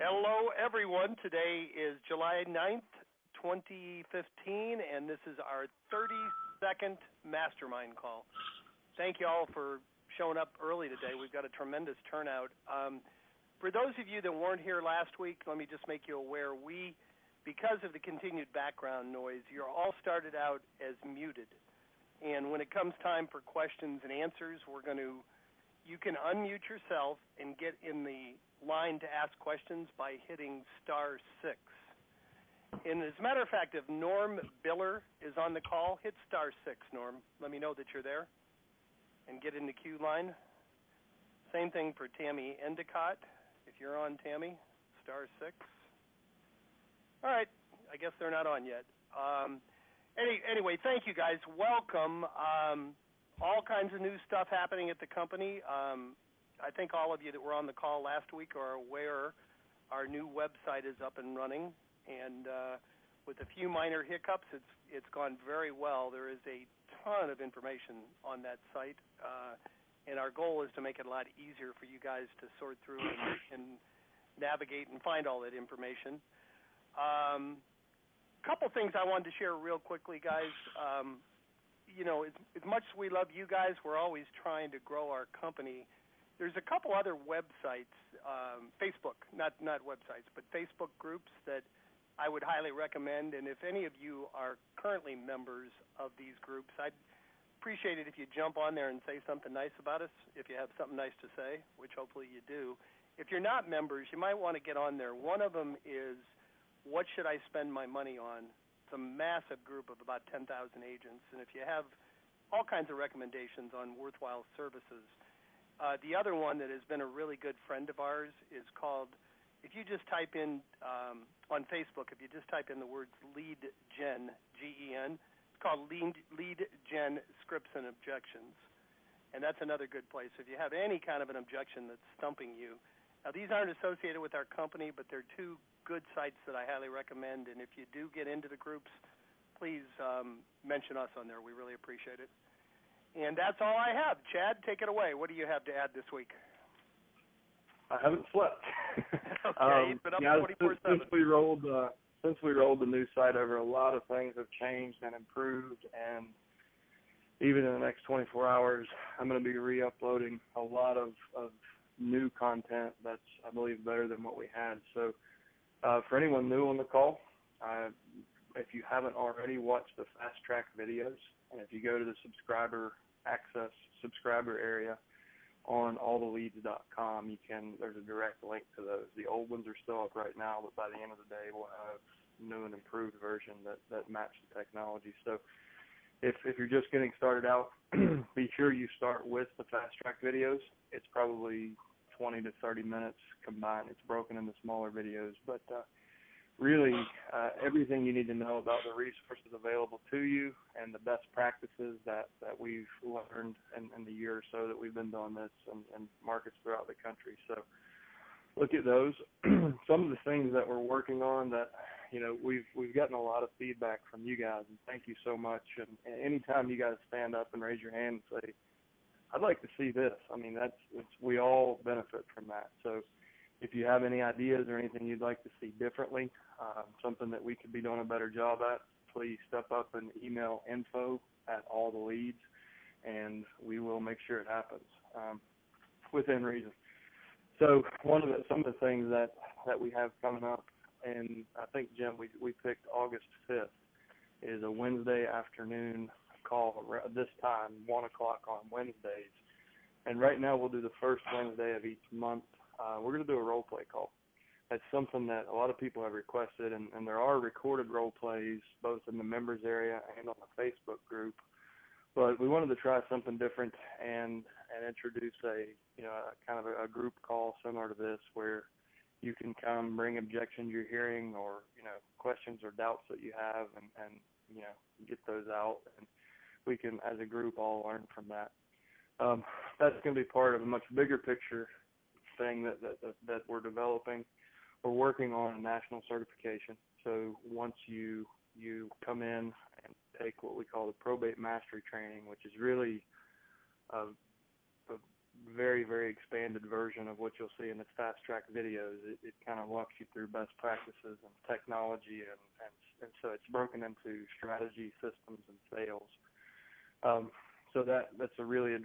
Hello, everyone. Today is July 9th, 2015, and this is our 32nd Mastermind call. Thank you all for showing up early today. We've got a tremendous turnout. For those of you that weren't here last week, let me just make you aware, because of the continued background noise, you're all started out as muted. And when it comes time for questions and answers, you can unmute yourself and get in the line to ask questions by hitting *6. And as a matter of fact, if Norm Biller is on the call, hit *6, Norm. Let me know that you're there and get in the queue line. Same thing for Tammy Endicott. If you're on, Tammy, *6. All right, I guess they're not on yet. Anyway, thank you guys. Welcome. All kinds of new stuff happening at the company. I think all of you that were on the call last week are aware our new website is up and running, and with a few minor hiccups, it's gone very well. There is a ton of information on that site, and our goal is to make it a lot easier for you guys to sort through and navigate and find all that information. Couple things I wanted to share real quickly, guys. As much as we love you guys, we're always trying to grow our company. There's a couple other websites, Facebook, not websites, but Facebook groups that I would highly recommend. And if any of you are currently members of these groups, I'd appreciate it if you jump on there and say something nice about us, if you have something nice to say, which hopefully you do. If you're not members, you might want to get on there. One of them is, what should I spend my money on? It's a massive group of about 10,000 agents. And if you have all kinds of recommendations on worthwhile services, the other one that has been a really good friend of ours is called, if you just type in on Facebook, if you just type in the words Lead Gen, G-E-N, it's called Lead Gen Scripts and Objections. And that's another good place. If you have any kind of an objection that's stumping you. Now, these aren't associated with our company, but they're two good sites that I highly recommend. And if you do get into the groups, please mention us on there. We really appreciate it. And that's all I have. Chad, take it away. What do you have to add this week? I haven't slept. Okay, you've been up 24/7. Since we rolled the new site over, a lot of things have changed and improved, and even in the next 24 hours, I'm going to be re-uploading a lot of new content that's, I believe, better than what we had. So for anyone new on the call, if you haven't already watched the fast track videos, and if you go to the subscriber area on alltheleads.com, there's a direct link to those. The old ones are still up right now, but by the end of the day, we'll have new and improved version that match the technology. So if you're just getting started out, be sure you start with the fast track videos. It's probably 20 to 30 minutes combined. It's broken into smaller videos, but really everything you need to know about the resources available to you and the best practices that we've learned in the year or so that we've been doing this in markets throughout the country. So look at those. Some of the things that we're working on that, we've gotten a lot of feedback from you guys, and thank you so much. And anytime you guys stand up and raise your hand and say, I'd like to see this, we all benefit from that. So if you have any ideas or anything you'd like to see differently, something that we could be doing a better job at, please step up and email info@alltheleads, and we will make sure it happens within reason. So some of the things that we have coming up, and I think, Jim, we picked August 5th, is a Wednesday afternoon call this time, 1 o'clock on Wednesdays. And right now we'll do the first Wednesday of each month. We're going to do a role play call. That's something that a lot of people have requested, and there are recorded role plays both in the members area and on the Facebook group. But we wanted to try something different and introduce a kind of a group call similar to this, where you can come bring objections you're hearing or questions or doubts that you have, and get those out, and we can as a group all learn from that. That's going to be part of a much bigger picture thing that we're developing. We're working on a national certification. So once you come in and take what we call the Probate Mastery Training, which is really a very, very expanded version of what you'll see in its fast track videos. It kind of walks you through best practices and technology, and so it's broken into strategy, systems, and sales. So that's a really, I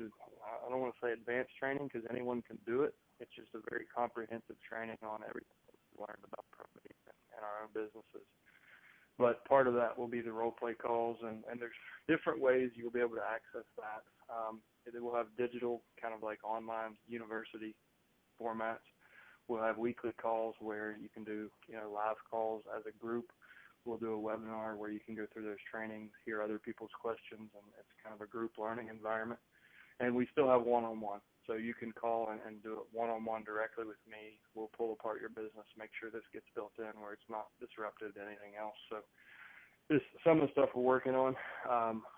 don't want to say advanced training because anyone can do it. It's just a very comprehensive training on everything we learned about probate and our own businesses. But part of that will be the role play calls, and there's different ways you'll be able to access that. It will have digital, kind of like online university formats. We'll have weekly calls where you can do, live calls as a group. We'll do a webinar where you can go through those trainings, hear other people's questions, and it's kind of a group learning environment. And we still have one-on-one. So you can call and do it one-on-one directly with me. We'll pull apart your business, make sure this gets built in where it's not disruptive to anything else. So this, some of the stuff we're working on,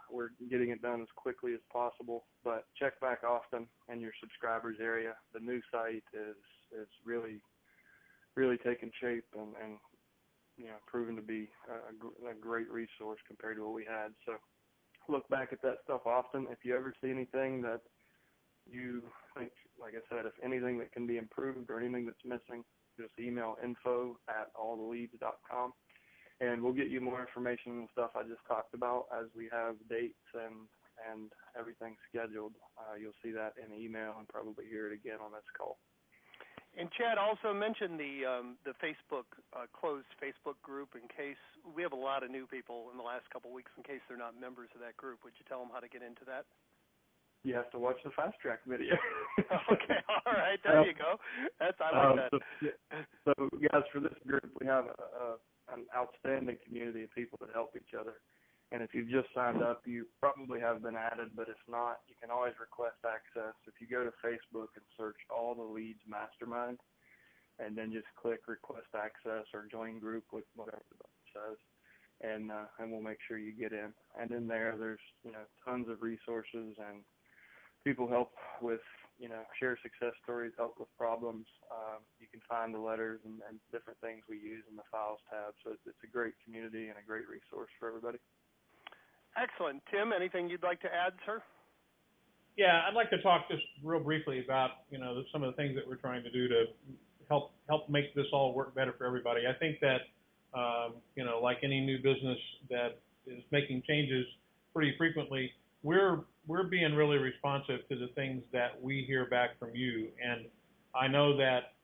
we're getting it done as quickly as possible, but check back often in your subscribers area. The new site is really, really taking shape and proven to be a great resource compared to what we had. So look back at that stuff often. If you ever see anything that you think, like I said, if anything that can be improved or anything that's missing, just email info@alltheleads.com, and we'll get you more information and stuff I just talked about as we have dates and everything scheduled. You'll see that in email and probably hear it again on this call. And Chad also mentioned the Facebook closed Facebook group in case we have a lot of new people in the last couple of weeks. In case they're not members of that group, would you tell them how to get into that? You have to watch the fast track video. Okay, all right, there you go. I like that. So guys, for this group, we have an outstanding community of people that help each other. And if you've just signed up, you probably have been added, but if not, you can always request access. If you go to Facebook and search All the Leads Mastermind, and then just click request access or join group, with whatever the button says, and we'll make sure you get in. And in there's tons of resources, and people help with share success stories, help with problems. You can find the letters and different things we use in the files tab. So it's a great community and a great resource for everybody. Excellent. Tim, anything you'd like to add, sir? Yeah, I'd like to talk just real briefly about, some of the things that we're trying to do to help make this all work better for everybody. I think that, like any new business that is making changes pretty frequently, we're being really responsive to the things that we hear back from you. And I know that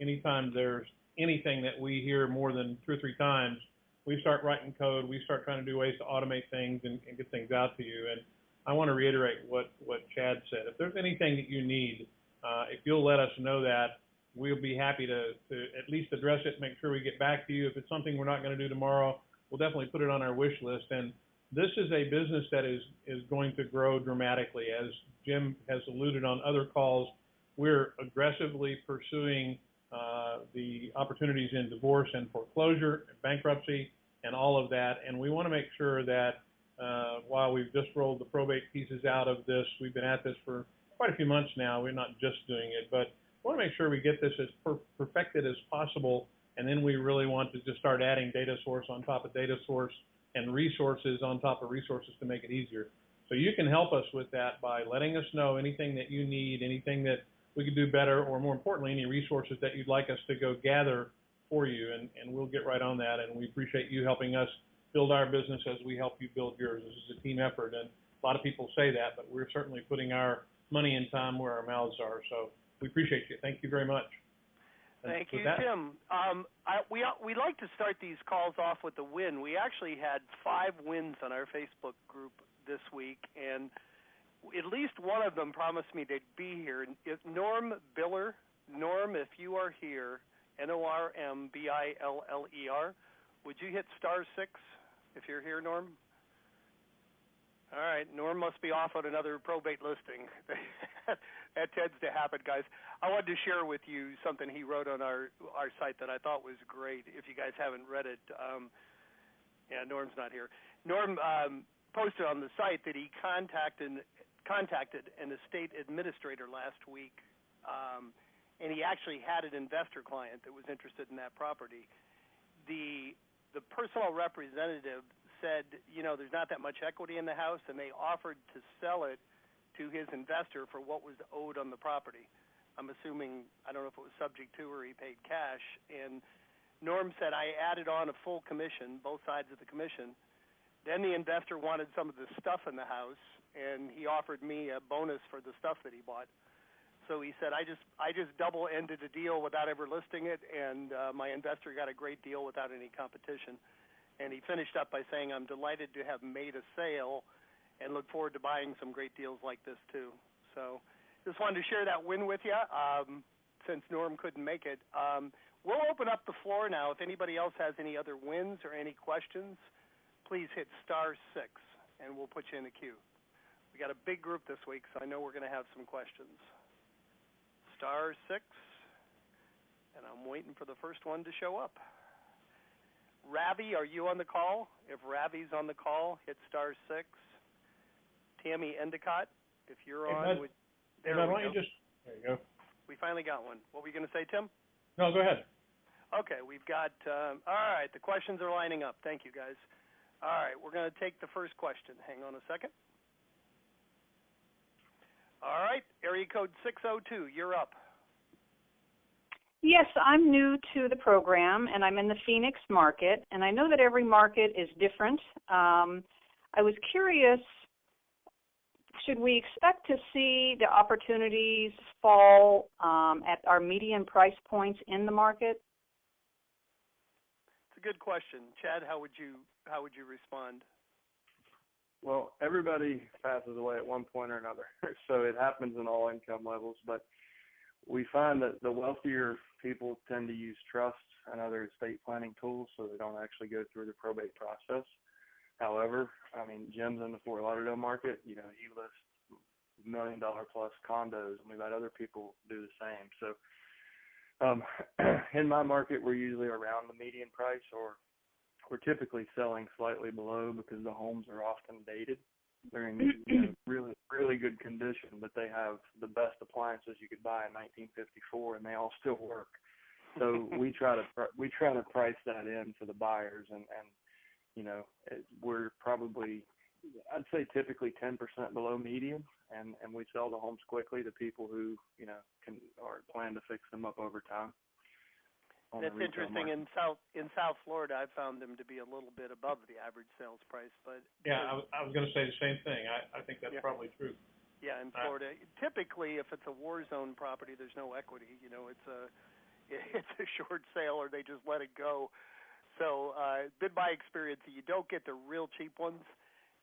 anytime there's anything that we hear more than 2 or 3 times, we start writing code, we start trying to do ways to automate things and get things out to you. And I want to reiterate what Chad said. If there's anything that you need, if you'll let us know that, we'll be happy to at least address it, make sure we get back to you. If it's something we're not going to do tomorrow, we'll definitely put it on our wish list. And this is a business that is going to grow dramatically. As Jim has alluded on other calls, we're aggressively pursuing the opportunities in divorce and foreclosure and bankruptcy and all of that. And we want to make sure that while we've just rolled the probate pieces out of this, we've been at this for quite a few months now. We're not just doing it, but we want to make sure we get this as perfected as possible. And then we really want to just start adding data source on top of data source and resources on top of resources to make it easier. So you can help us with that by letting us know anything that you need, anything that we could do better, or more importantly, any resources that you'd like us to go gather for you, and we'll get right on that. And we appreciate you helping us build our business as we help you build yours. This is a team effort, and a lot of people say that, but we're certainly putting our money and time where our mouths are. So we appreciate you. Thank you very much. Thank you, Tim. We like to start these calls off with a win. We actually had 5 wins on our Facebook group this week, and at least one of them promised me they'd be here. Norm Biller, Norm, if you are here, NORMBILLER, would you hit *6 if you're here, Norm? All right, Norm must be off on another probate listing. That tends to happen, guys. I wanted to share with you something he wrote on our site that I thought was great. If you guys haven't read it, Norm's not here. Norm posted on the site that he contacted an estate administrator last week, and he actually had an investor client that was interested in that property. The personal representative said, there's not that much equity in the house, and they offered to sell it to his investor for what was owed on the property. I'm assuming, I don't know if it was subject to or he paid cash. And Norm said I added on a full commission, both sides of the commission. Then the investor wanted some of the stuff in the house, and he offered me a bonus for the stuff that he bought. So he said, I just double-ended the deal without ever listing it, and my investor got a great deal without any competition. And he finished up by saying, I'm delighted to have made a sale and look forward to buying some great deals like this too. So just wanted to share that win with you since Norm couldn't make it. We'll open up the floor now. If anybody else has any other wins or any questions, please hit *6, and we'll put you in the queue. We got a big group this week, so I know we're going to have some questions. *6, and I'm waiting for the first one to show up. Ravi, are you on the call? If Ravi's on the call, hit *6. Tammy Endicott, if you're on. There we go. There you go. We finally got one. What were you going to say, Tim? No, go ahead. Okay, we've got, all right, the questions are lining up. Thank you, guys. All right, we're going to take the first question. Hang on a second. All right, area code 602, you're up. Yes, I'm new to the program, and I'm in the Phoenix market, and I know that every market is different. I was curious, should we expect to see the opportunities fall at our median price points in the market? It's a good question. Chad, how would you respond? Well, everybody passes away at one point or another, so it happens in all income levels. But we find that the wealthier people tend to use trusts and other estate planning tools, so they don't actually go through the probate process. However, I mean, Jim's in the Fort Lauderdale market. You know, he lists $1 million plus condos, and we've had other people do the same. So in my market, we're usually around the median price, or we're typically selling slightly below because the homes are often dated. They're in really, really good condition, but they have the best appliances you could buy in 1954, and they all still work. So we try to price that in for the buyers, and you know, we're probably, I'd say typically 10% below median, and we sell the homes quickly to people who, you know, can or plan to fix them up over time. That's interesting. In South Florida, I've found them to be a little bit above the average sales price. But yeah, I was going to say the same thing. I think that's probably true. Yeah, in Florida, typically if it's a war zone property, there's no equity. You know, it's a short sale, or they just let it go. So, been my experience, you don't get the real cheap ones,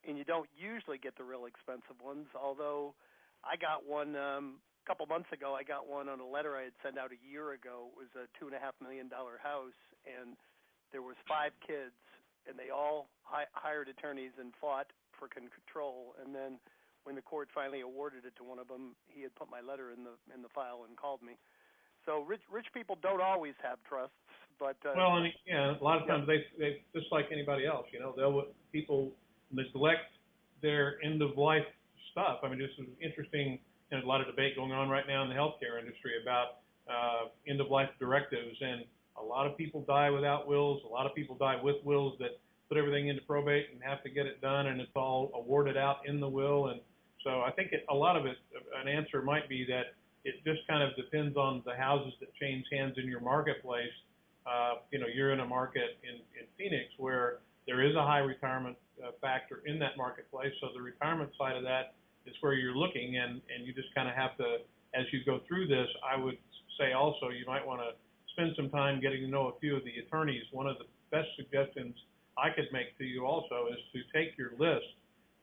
and you don't usually get the real expensive ones. Although, I got one. A couple months ago, I got one on a letter I had sent out a year ago. It was a $2.5 million house, and there was 5 kids, and they all hired attorneys and fought for control. And then when the court finally awarded it to one of them, he had put my letter in the file and called me. So rich people don't always have trusts, but well, and yeah, a lot of times they just like anybody else, you know, people neglect their end of life stuff. I mean, this is interesting. There's a lot of debate going on right now in the healthcare industry about end-of-life directives, and a lot of people die without wills. A lot of people die with wills that put everything into probate and have to get it done, and it's all awarded out in the will. And so I think a lot of it, an answer might be that it just kind of depends on the houses that change hands in your marketplace. You know, you're in a market in Phoenix where there is a high retirement factor in that marketplace, so the retirement side of that is where you're looking, and you just kind of have to, as you go through this, I would say also you might want to spend some time getting to know a few of the attorneys. One of the best suggestions I could make to you also is to take your list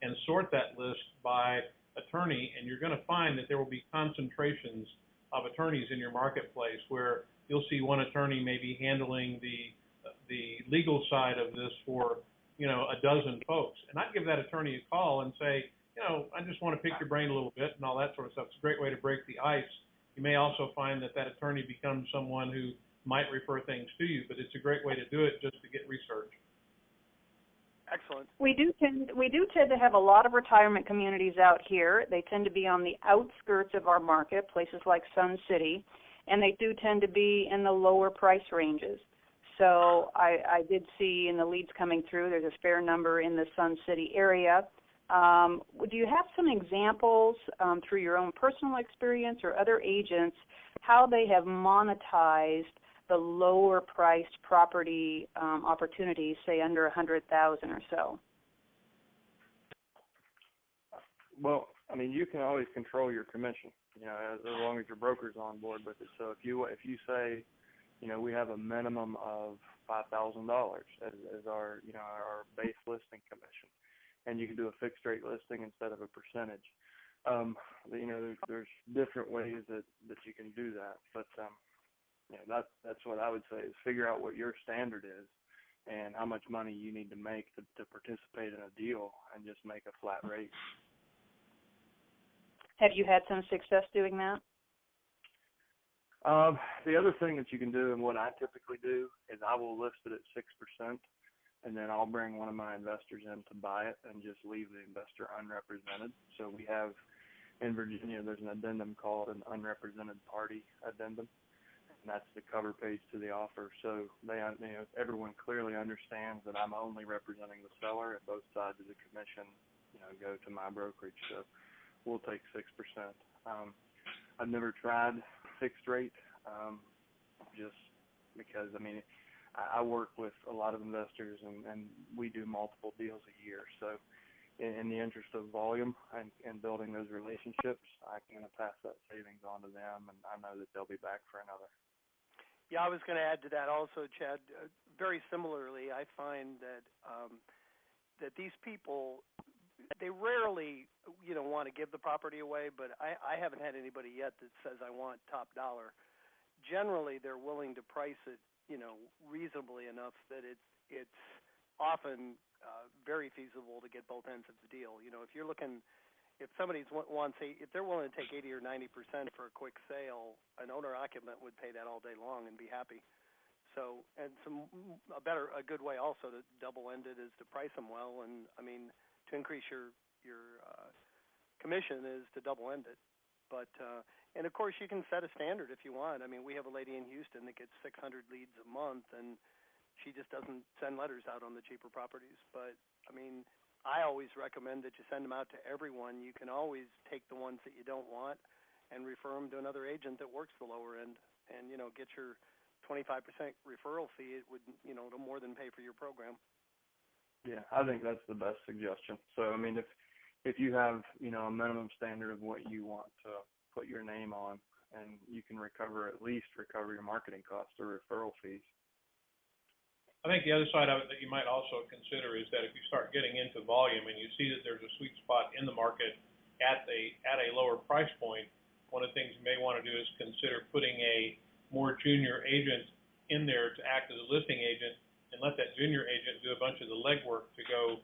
and sort that list by attorney, and you're going to find that there will be concentrations of attorneys in your marketplace where you'll see one attorney maybe handling the legal side of this for, you know, a dozen folks. And I'd give that attorney a call and say, you know, I just want to pick your brain a little bit and all that sort of stuff. It's a great way to break the ice. You may also find that attorney becomes someone who might refer things to you, but it's a great way to do it just to get research. Excellent. We do tend to have a lot of retirement communities out here. They tend to be on the outskirts of our market, places like Sun City, and they do tend to be in the lower price ranges. So I did see in the leads coming through, there's a fair number in the Sun City area. Do you have some examples through your own personal experience or other agents how they have monetized the lower priced property opportunities, say under $100,000 or so? Well, I mean, you can always control your commission, as long as your broker's on board with it. So if you say, we have a minimum of $5,000 as our our base listing commission, and you can do a fixed rate listing instead of a percentage. There's different ways that you can do that, but that's what I would say is figure out what your standard is and how much money you need to make to participate in a deal, and just make a flat rate. Have you had some success doing that? The other thing that you can do, and what I typically do, is I will list it at 6%, and then I'll bring one of my investors in to buy it and just leave the investor unrepresented. So we have, in Virginia, there's an addendum called an unrepresented party addendum, and that's the cover page to the offer. So everyone clearly understands that I'm only representing the seller, and both sides of the commission, go to my brokerage. So we'll take 6%. I've never tried fixed rate, just because, I work with a lot of investors, and we do multiple deals a year. So in the interest of volume and building those relationships, I can pass that savings on to them, and I know that they'll be back for another. Yeah, I was going to add to that also, Chad. Very similarly, I find that that these people, they rarely, want to give the property away, but I haven't had anybody yet that says I want top dollar. Generally, they're willing to price it, reasonably enough that it's often very feasible to get both ends of the deal. If somebody if they're willing to take 80 or 90% for a quick sale, an owner occupant would pay that all day long and be happy. So, and a good way also to double end it is to price them well, and to increase your commission is to double end it. But and of course you can set a standard if you want. We have a lady in Houston that gets 600 leads a month, and she just doesn't send letters out on the cheaper properties. But I always recommend that you send them out to everyone. You can always take the ones that you don't want and refer them to another agent that works the lower end, and get your 25% referral fee. It would it'll more than pay for your program. Yeah, I think that's the best suggestion. So if you have a minimum standard of what you want to put your name on, and you can at least recover your marketing costs or referral fees. I think the other side of it that you might also consider is that if you start getting into volume and you see that there's a sweet spot in the market at a lower price point, one of the things you may want to do is consider putting a more junior agent in there to act as a listing agent, and let that junior agent do a bunch of the legwork to go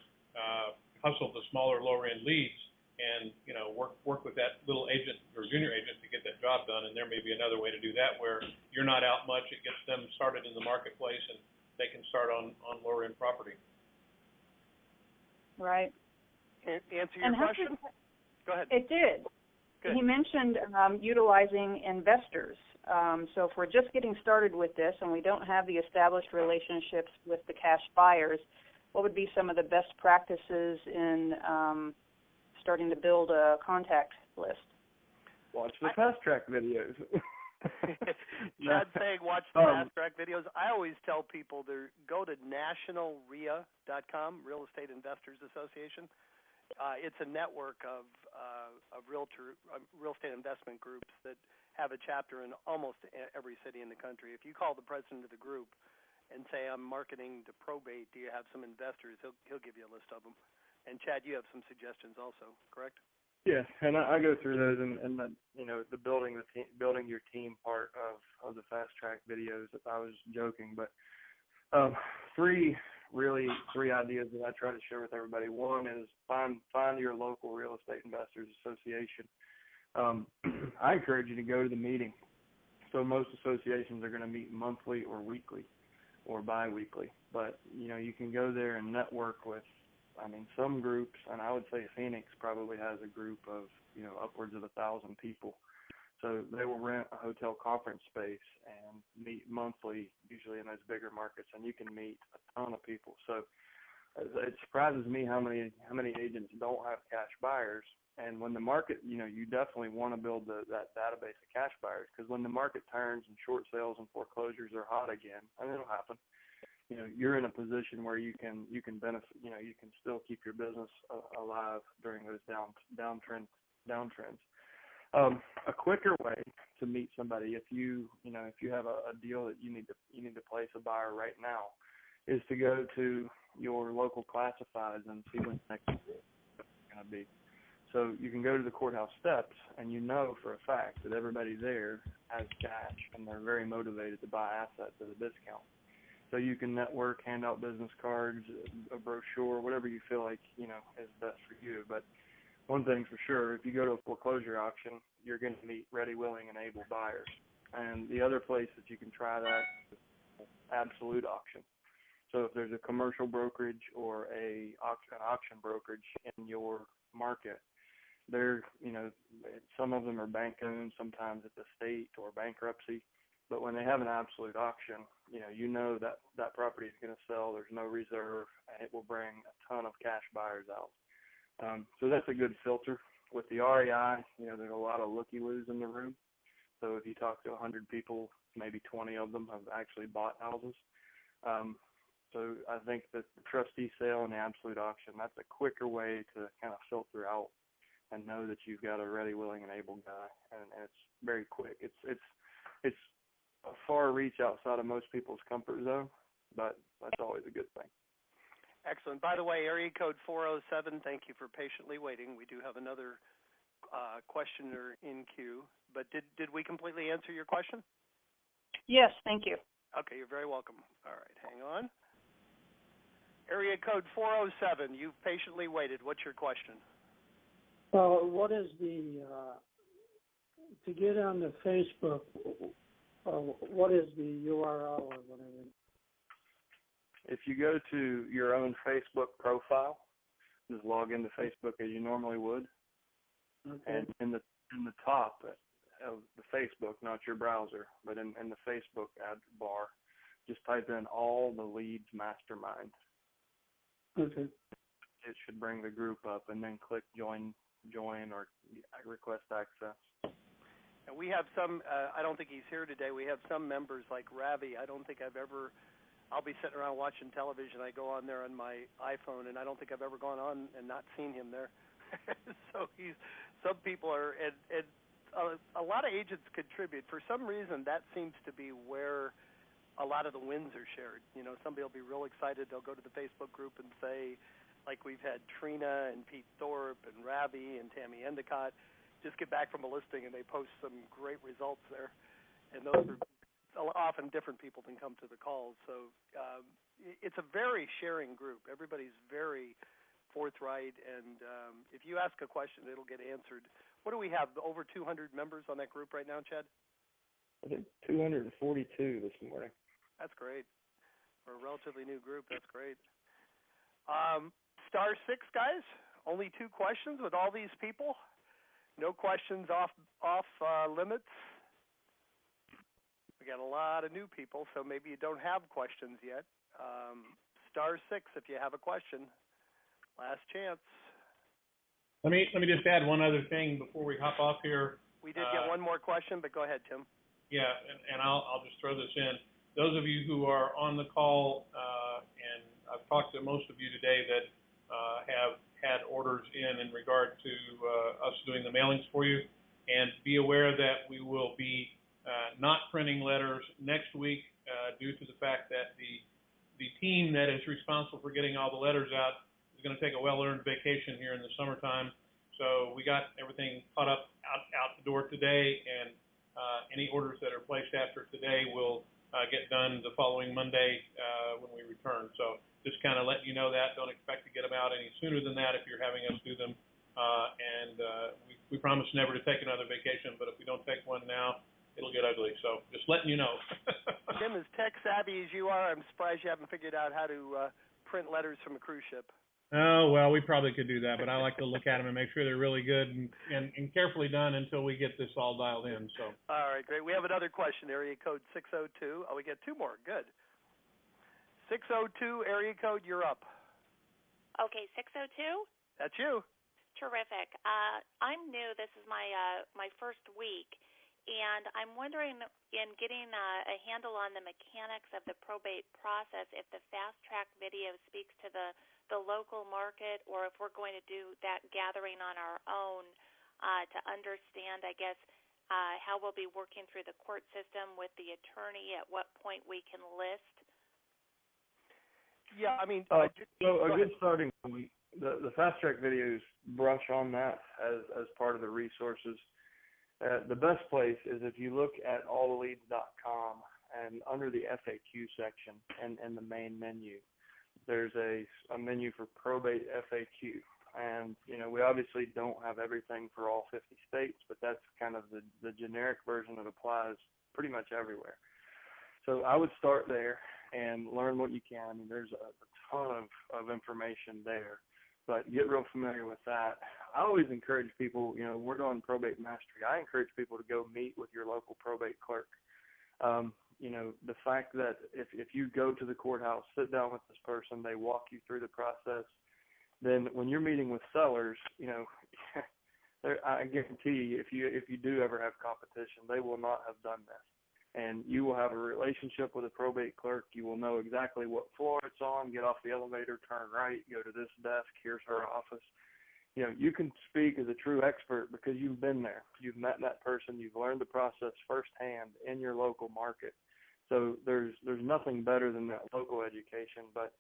hustle the smaller, lower-end leads, and work with that little agent or junior agent to get that job done. And there may be another way to do that where you're not out much. It gets them started in the marketplace, and they can start on lower-end property. Right. Answer your question? Go ahead. It did. Good. He mentioned utilizing investors. So if we're just getting started with this and we don't have the established relationships with the cash buyers, what would be some of the best practices in starting to build a contact list? Watch the fast track videos. Chad's saying watch the fast track videos. I always tell people to go to nationalria.com, Real Estate Investors Association. It's a network of real estate investment groups that have a chapter in almost every city in the country. If you call the president of the group and say, I'm marketing to Probate, do you have some investors? He'll give you a list of them. And Chad, you have some suggestions also, correct? Yeah, and I go through those, and the building your team part of the fast track videos. I was joking, but three ideas that I try to share with everybody. One is find your local Real Estate Investors Association. I encourage you to go to the meeting. So most associations are going to meet monthly or weekly or bi-weekly, but you can go there and network with some groups, and I would say Phoenix probably has a group of upwards of 1,000 people. So they will rent a hotel conference space and meet monthly, usually in those bigger markets, and you can meet a ton of people. So it surprises me how many agents don't have cash buyers. And when the market, you definitely want to build that database of cash buyers, because when the market turns and short sales and foreclosures are hot again, and it'll happen, you're in a position where you can benefit. You can still keep your business alive during those downtrends. A quicker way to meet somebody, if you have a deal that you need to place a buyer right now, is to go to your local classifieds and see when the next deal is going to be. So you can go to the courthouse steps, and for a fact that everybody there has cash, and they're very motivated to buy assets at a discount. So you can network, hand out business cards, a brochure, whatever you feel like, is best for you. But one thing's for sure, if you go to a foreclosure auction, you're going to meet ready, willing, and able buyers. And the other place that you can try that is absolute auction. So if there's a commercial brokerage or an auction brokerage in your market, some of them are bank owned, sometimes it's a state or bankruptcy. But when they have an absolute auction, that property is going to sell. There's no reserve, and it will bring a ton of cash buyers out. So that's a good filter. With the REI, there's a lot of looky-loos in the room. So if you talk to 100 people, maybe 20 of them have actually bought houses. So I think that the trustee sale and the absolute auction, that's a quicker way to kind of filter out and know that you've got a ready, willing, and able guy. And it's very quick. It's a far reach outside of most people's comfort zone, but that's always a good thing. Excellent. By the way, area code 407, thank you for patiently waiting. We do have another questioner in queue, but did we completely answer your question? Yes, thank you. Okay, you're very welcome. All right, hang on. Area code 407, you've patiently waited. What's your question? What is to get on the Facebook, what is the URL or whatever? If you go to your own Facebook profile, just log into Facebook as you normally would, okay. And in the top of the Facebook, not your browser, but in the Facebook ad bar, just type in All the Leads Mastermind. Okay. It should bring the group up, and then click join or request access. And we have some, I don't think he's here today, we have some members like Ravi. I'll be sitting around watching television. I go on there on my iPhone, and I don't think I've ever gone on and not seen him there. So some people are, and a lot of agents contribute. For some reason, that seems to be where a lot of the wins are shared. Somebody will be real excited. They'll go to the Facebook group and say, like we've had Trina and Pete Thorpe and Ravi and Tammy Endicott just get back from a listing, and they post some great results there. And those are often different people than come to the calls. So it's a very sharing group. Everybody's very forthright, and if you ask a question, it'll get answered. What do we have, over 200 members on that group right now, Chad? I think 242 this morning. That's great. For a relatively new group, that's great. Star 6, guys. Only 2 questions with all these people. No questions off limits. We got a lot of new people, so maybe you don't have questions yet. Star 6 if you have a question. Last chance. Let me just add one other thing before we hop off here. We did get one more question, but go ahead, Tim. Yeah, and I'll just throw this in. Those of you who are on the call, and I've talked to most of you today that have had orders in regard to us doing the mailings for you, and be aware that we will be not printing letters next week due to the fact that the team that is responsible for getting all the letters out is going to take a well-earned vacation here in the summertime. So we got everything caught up out the door today, and any orders that are placed after today will get done the following Monday when we return. So just kind of letting you know that. Don't expect to get them out any sooner than that if you're having us do them. We promise never to take another vacation, but if we don't take one now, it'll get ugly. So just letting you know. Tim, as tech savvy as you are, I'm surprised you haven't figured out how to print letters from a cruise ship. Oh, well, we probably could do that, but I like to look at them and make sure they're really good and carefully done until we get this all dialed in. So. All right, great. We have another question, area code 602. Oh, we get 2 more. Good. 602, area code, you're up. Okay, 602? That's you. Terrific. I'm new. This is my my first week, and I'm wondering, in getting a handle on the mechanics of the probate process, if the fast track video speaks to the local market, or if we're going to do that gathering on our own to understand, I guess, how we'll be working through the court system with the attorney, at what point we can list. Yeah, I mean, so a good starting point. The fast track videos brush on that as part of the resources. The best place is if you look at alltheleads.com, and under the FAQ section and the main menu, there's a menu for probate FAQ. And, we obviously don't have everything for all 50 states, but that's kind of the generic version that applies pretty much everywhere. So I would start there and learn what you can. I mean, there's a ton of information there, but get real familiar with that. I always encourage people, we're doing probate mastery. I encourage people to go meet with your local probate clerk. The fact that if you go to the courthouse, sit down with this person, they walk you through the process, then when you're meeting with sellers, I guarantee you, if you do ever have competition, they will not have done this. And you will have a relationship with a probate clerk. You will know exactly what floor it's on, get off the elevator, turn right, go to this desk, here's her office. You can speak as a true expert because you've been there. You've met that person. You've learned the process firsthand in your local market. So there's nothing better than that local education. But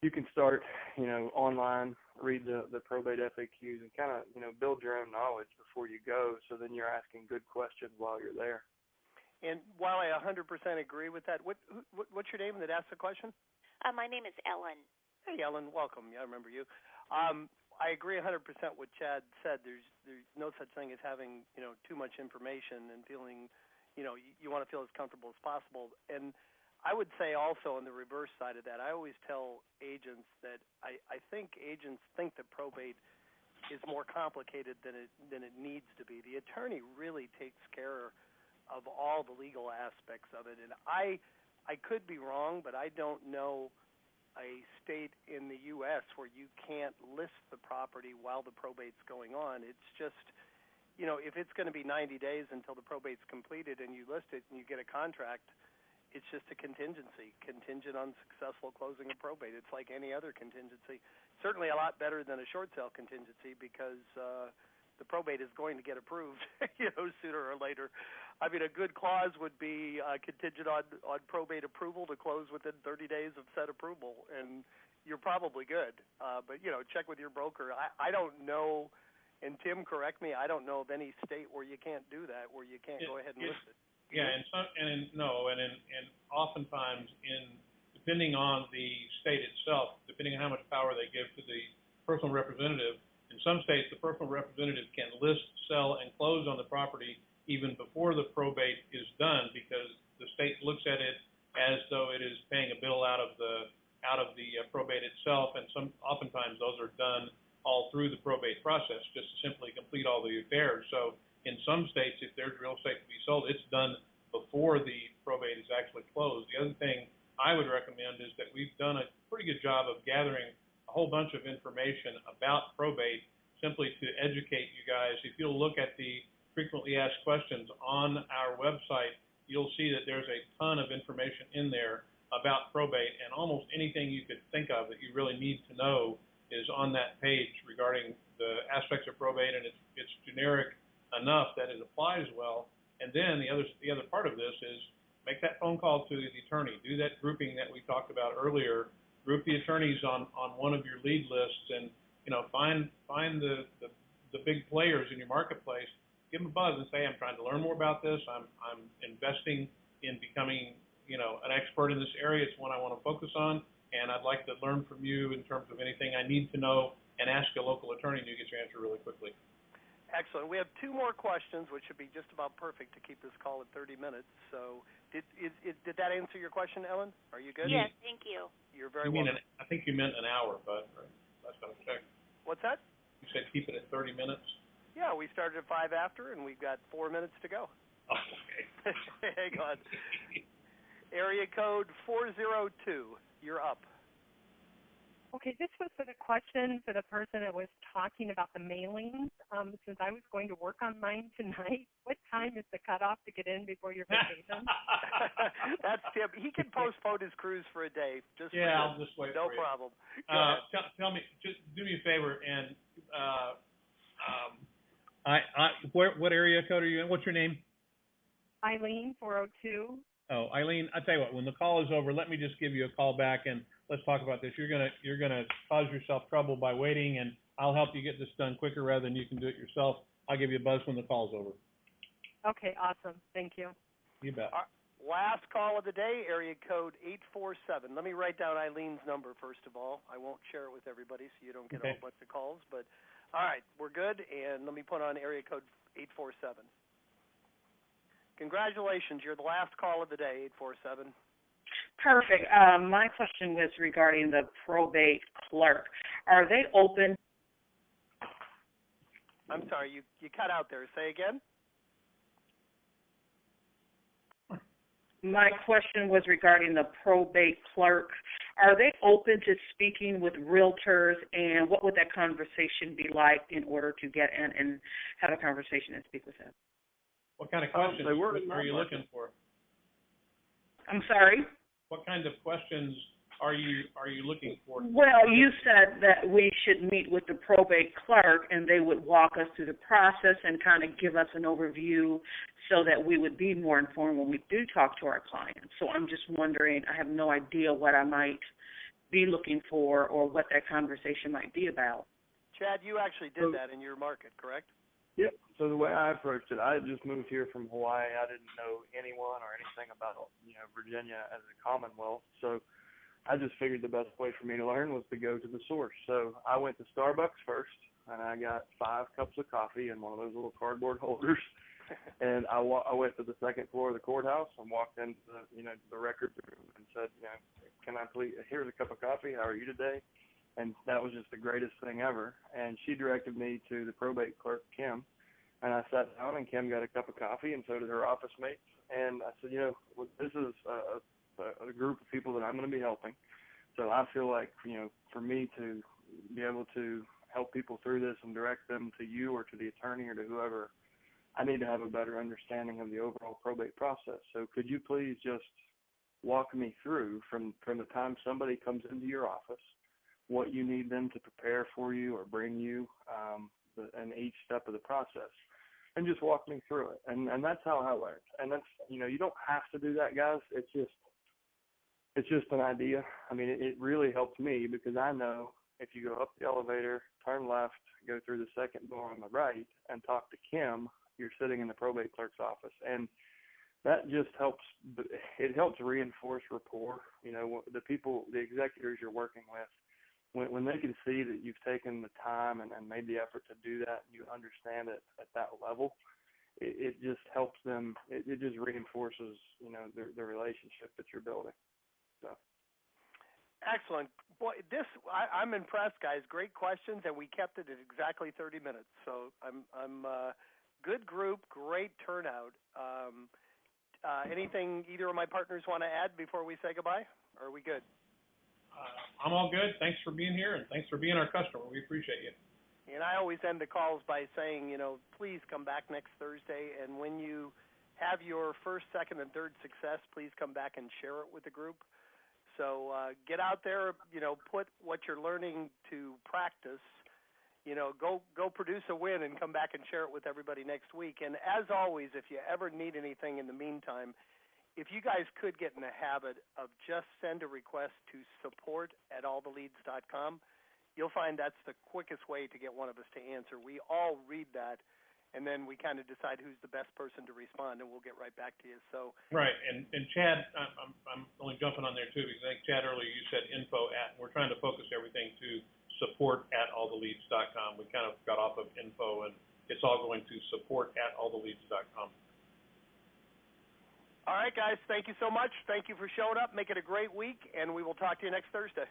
you can start, online, read the probate FAQs, and kind of, build your own knowledge before you go. So then you're asking good questions while you're there. And while I 100% agree with that, what's your name that asked the question? My name is Ellen. Hey, Ellen, welcome. I remember you. I agree 100% what Chad said. There's no such thing as having, too much information and feeling, you want to feel as comfortable as possible. And I would say also on the reverse side of that, I always tell agents that I think agents think that probate is more complicated than it needs to be. The attorney really takes care of all the legal aspects of it. And I could be wrong, but I don't know a state in the U.S. where you can't list the property while the probate's going on. It's just, if it's going to be 90 days until the probate's completed and you list it and you get a contract, it's just a contingency, contingent on successful closing of probate. It's like any other contingency. Certainly a lot better than a short sale contingency because the probate is going to get approved, sooner or later. I mean, a good clause would be contingent on probate approval to close within 30 days of said approval, and you're probably good. But, check with your broker. I don't know, and Tim, correct me, I don't know of any state where you can't do that, where you can't go ahead and list it. Yeah, and oftentimes depending on the state itself, depending on how much power they give to the personal representative, in some states the personal representative can list, sell, and close on the property even before the probate is done because the state looks at it as though it is paying a bill out of the probate itself, and oftentimes those are done all through the probate process just to simply complete all the affairs. So in some states, if there's real estate to be sold, it's done before the probate is actually closed. The other thing I would recommend is that we've done a pretty good job of gathering a whole bunch of information about probate simply to educate you guys. If you'll look at the frequently asked questions on our website, you'll see that there's a ton of information in there about probate, and almost anything you could think of that you really need to know is on that page regarding the aspects of probate, and it's generic enough that it applies well. And then the other part of this is make that phone call to the attorney. Do that grouping that we talked about earlier. Group the attorneys on one of your lead lists, and find the big players in your marketplace. Give them a buzz and say, I'm trying to learn more about this. I'm investing in becoming an expert in this area. It's one I want to focus on, and I'd like to learn from you in terms of anything I need to know, and ask a local attorney, and you get your answer really quickly. Excellent. We have two more questions, which should be just about perfect to keep this call at 30 minutes. So did that answer your question, Ellen? Are you good? Yes, thank you. You're very welcome. I think you meant an hour, but right? Last time I checked. What's that? You said keep it at 30 minutes? Yeah, we started at 5 after, and we've got 4 minutes to go. Oh, okay. Hang on. Area code 402. You're up. Okay, this was for the question for the person that was talking about the mailings. Since I was going to work on mine tonight, what time is the cutoff to get in before your vacation? That's Tim. He can postpone his cruise for a day. I'll just wait. No for you. problem. Tell me, just do me a favor, and what area code are you in? What's your name? Eileen, 402. Oh, Eileen, I tell you what, when the call is over, let me just give you a call back and let's talk about this. You're gonna cause yourself trouble by waiting, and I'll help you get this done quicker rather than you can do it yourself. I'll give you a buzz when the call's over. Okay, awesome. Thank you. You bet. Last call of the day, area code 847. Let me write down Eileen's number first of all. I won't share it with everybody so you don't get a whole bunch of calls. But all right, we're good, and let me put on area code 847. Congratulations, you're the last call of the day, 847. Perfect. My question was regarding the probate clerk. Are they open? I'm sorry, you cut out there. Say again? My question was regarding the probate clerk. Are they open to speaking with realtors, and what would that conversation be like in order to get in and have a conversation and speak with them? What kind of questions are you looking for? I'm sorry? What kind of questions are you looking for? Well, you said that we should meet with the probate clerk, and they would walk us through the process and kind of give us an overview so that we would be more informed when we do talk to our clients. So I'm just wondering, I have no idea what I might be looking for or what that conversation might be about. Chad, you actually did that in your market, correct? Yep. So the way I approached it, I had just moved here from Hawaii. I didn't know anyone or anything about, Virginia as a commonwealth. So I just figured the best way for me to learn was to go to the source. So I went to Starbucks first, and I got 5 cups of coffee in one of those little cardboard holders. And I went to the second floor of the courthouse and walked into the record room and said, can I please, here's a cup of coffee. How are you today? And that was just the greatest thing ever. And she directed me to the probate clerk, Kim. And I sat down, and Kim got a cup of coffee, and so did her office mates. And I said, this is a group of people that I'm going to be helping. So I feel like, for me to be able to help people through this and direct them to you or to the attorney or to whoever, I need to have a better understanding of the overall probate process. So could you please just walk me through from the time somebody comes into your office, what you need them to prepare for you or bring you, and each step of the process, and just walk me through it. And that's how I learned. And that's, you don't have to do that, guys. It's just an idea. I mean, it really helped me because I know if you go up the elevator, turn left, go through the second door on the right, and talk to Kim, you're sitting in the probate clerk's office. And that just helps. It helps reinforce rapport. The people, the executors you're working with, when they can see that you've taken the time and made the effort to do that, and you understand it at that level, it just helps them. It just reinforces, the relationship that you're building. So. Excellent. Boy, I'm impressed, guys. Great questions, and we kept it at exactly 30 minutes. So I'm good group, great turnout. Anything either of my partners want to add before we say goodbye? Or are we good? I'm all good. Thanks for being here, and thanks for being our customer. We appreciate you. And I always end the calls by saying, please come back next Thursday, and when you have your first, second, and third success, please come back and share it with the group. So get out there, put what you're learning to practice. Go produce a win and come back and share it with everybody next week. And as always, if you ever need anything in the meantime, if you guys could get in the habit of just send a request to support@alltheleads.com, you'll find that's the quickest way to get one of us to answer. We all read that, and then we kind of decide who's the best person to respond, and we'll get right back to you. So right, and Chad, I'm only jumping on there too because I think Chad earlier you said info at. We're trying to focus everything to support@alltheleads.com. We kind of got off of info, and it's all going to support@alltheleads.com. All right, guys, thank you so much. Thank you for showing up. Make it a great week, and we will talk to you next Thursday.